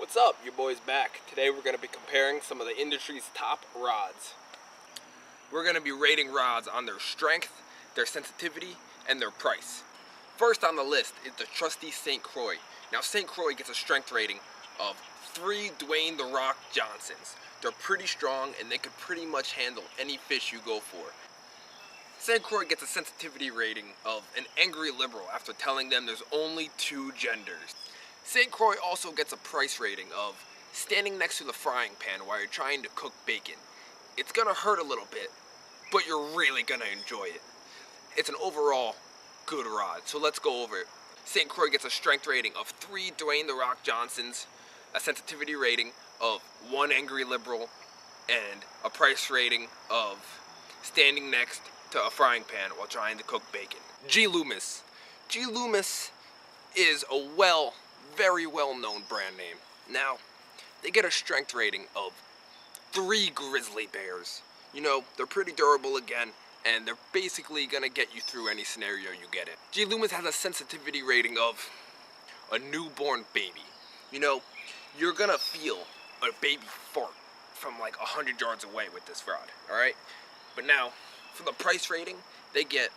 What's up? Your boy's back. Today we're going to be comparing some of the industry's top rods. We're going to be rating rods on their strength, their sensitivity, and their price. First on the list is the trusty St. Croix. Now St. Croix gets a strength rating of 3 Dwayne "The Rock" Johnsons. They're pretty strong and they could pretty much handle any fish you go for. St. Croix gets a sensitivity rating of an angry liberal after telling them there's only 2 genders. St. Croix also gets a price rating of standing next to the frying pan while you're trying to cook bacon. It's gonna hurt a little bit, but you're really gonna enjoy it. It's an overall good rod, so let's go over it. St. Croix gets a strength rating of 3 Dwayne "The Rock" Johnsons, a sensitivity rating of 1 angry liberal, and a price rating of standing next to a frying pan while trying to cook bacon. Loomis. Loomis is a very well-known brand name. Now, they get a strength rating of 3 grizzly bears. You know, they're pretty durable again, and they're basically gonna get you through any scenario you get in. Loomis has a sensitivity rating of a newborn baby. You know, you're gonna feel a baby fart from like 100 yards away with this rod, alright? But now, for the price rating, they get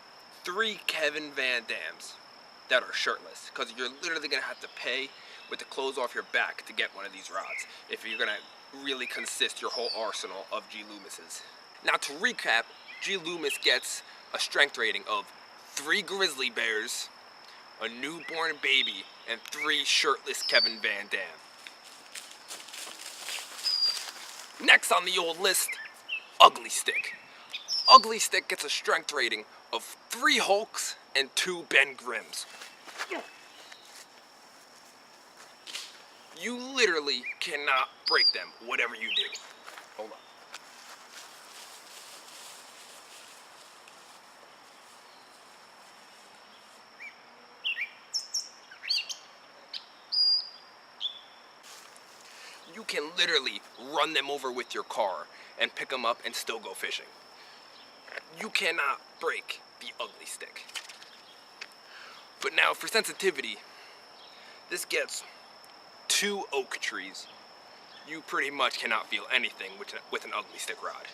3 Kevin Van Dams that are shirtless, because you're literally gonna have to pay with the clothes off your back to get one of these rods if you're gonna really consist your whole arsenal of Loomis's. Now to recap, Loomis gets a strength rating of 3 grizzly bears, a newborn baby, and 3 shirtless Kevin Van Dam. Next on the old list, Ugly Stick. Ugly Stick gets a strength rating of 3 Hulks and 2 Ben Grimms. You literally cannot break them, whatever you do. Hold on. You can literally run them over with your car and pick them up and still go fishing. You cannot break the Ugly Stick. But now for sensitivity, this gets 2 oak trees. You pretty much cannot feel anything with an Ugly Stick rod.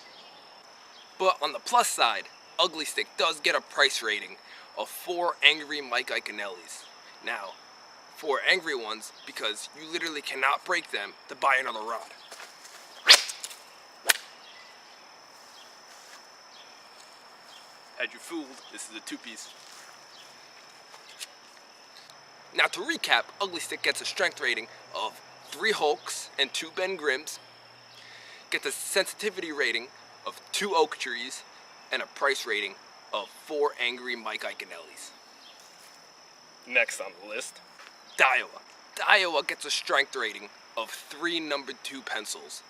But on the plus side, Ugly Stick does get a price rating of 4 angry Mica. Now, 4 angry ones because you literally cannot break them to buy another rod. Had you fooled, this is a 2-piece. Now to recap, Ugly Stick gets a strength rating of 3 Hulks and 2 Ben Grimms, gets a sensitivity rating of 2 oak trees, and a price rating of 4 angry Mica. Next on the list, Daiwa. Daiwa gets a strength rating of 3 number 2 pencils.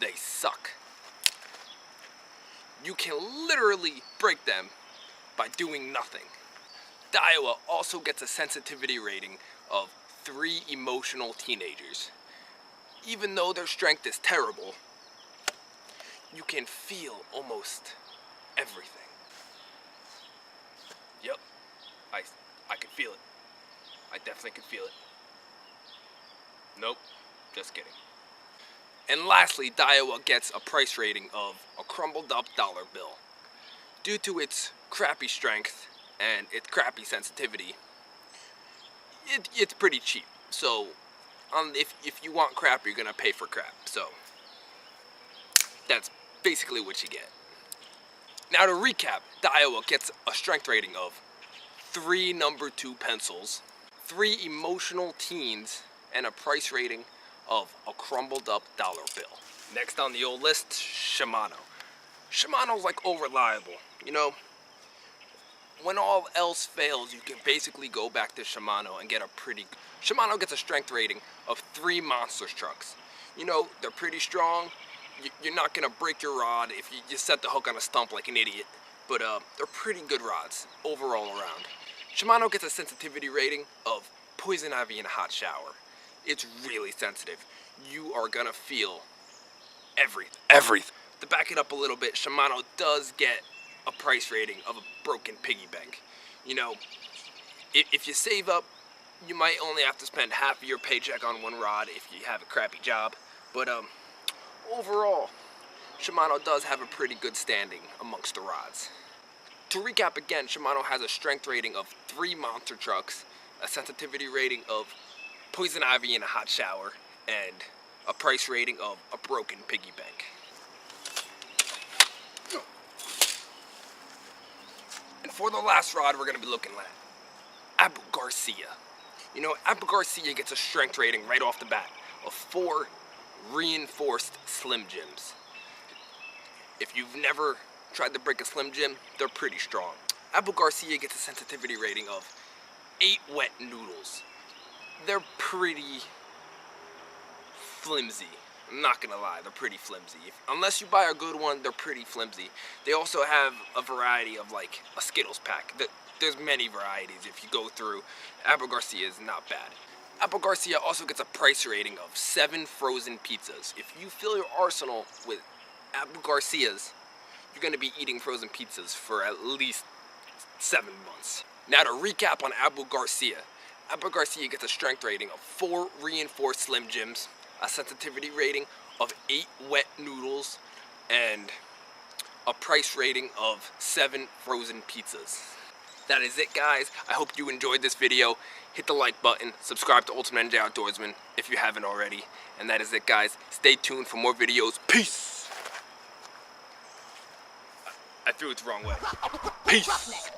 They suck. You can literally break them by doing nothing. Daiwa also gets a sensitivity rating of 3 emotional teenagers. Even though their strength is terrible, you can feel almost everything. Yep, I can feel it. I definitely can feel it. Nope, just kidding. And lastly, Daiwa gets a price rating of a crumbled up dollar bill. Due to its crappy strength and its crappy sensitivity, it's pretty cheap. So, if you want crap, you're gonna pay for crap. So, that's basically what you get. Now to recap, Daiwa gets a strength rating of 3 number 2 pencils, 3 emotional teens, and a price rating of a crumbled up dollar bill. Next on the old list, Shimano. Shimano's like reliable. You know, when all else fails, you can basically go back to Shimano and get a Shimano gets a strength rating of 3 monster trucks. You know, they're pretty strong. You're not gonna break your rod if you just set the hook on a stump like an idiot. But they're pretty good rods overall around. Shimano gets a sensitivity rating of poison ivy in a hot shower. It's really sensitive. You are gonna feel everything. To back it up a little bit, Shimano does get a price rating of a broken piggy bank. You know, if you save up, You might only have to spend half of your paycheck on one rod if you have a crappy job, but overall, Shimano does have a pretty good standing amongst the rods. To recap again, Shimano has a strength rating of 3 monster trucks, a sensitivity rating of poison ivy in a hot shower, and a price rating of a broken piggy bank. And for the last rod we're going to be looking at, Garcia. You know, Garcia gets a strength rating right off the bat of 4 reinforced Slim Jims. If you've never tried to break a Slim Jim, they're pretty strong. Garcia gets a sensitivity rating of 8 wet noodles. They're pretty flimsy. I'm not gonna lie, they're pretty flimsy. Unless you buy a good one, they're pretty flimsy. They also have a variety of like a Skittles pack. There's many varieties if you go through. Garcia is not bad. Garcia also gets a price rating of 7 frozen pizzas. If you fill your arsenal with Garcias, you're gonna be eating frozen pizzas for at least 7 months. Now to recap on Garcia. Garcia gets a strength rating of 4 reinforced Slim Jims, a sensitivity rating of 8 wet noodles, and a price rating of 7 frozen pizzas. That is it, guys. I hope you enjoyed this video. Hit the like button, subscribe to Ultimate Ninja Outdoorsmen if you haven't already. And that is it, guys. Stay tuned for more videos. Peace! I threw it the wrong way. Peace!